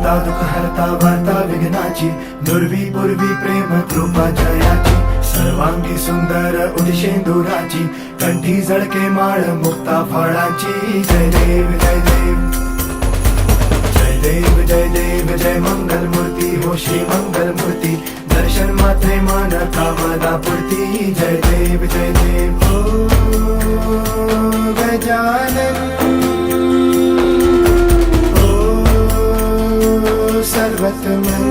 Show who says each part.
Speaker 1: दाता दुःख हरता वार्ता विघ्नाची, दुर्वी पूर्वी प्रेम कृपा जयाची, सर्वांगी सुंदर उदिशेंदुराची, कंठी जळके माळ मुक्ता फळाची. जय देव जय देव जय देव जय देव जय मंगल मूर्ती हो श्री मंगल मूर्ती, दर्शन मात्रे मन कामना पूर्ती. जय देव जय देव ओ गजानन ओ सर्वतमन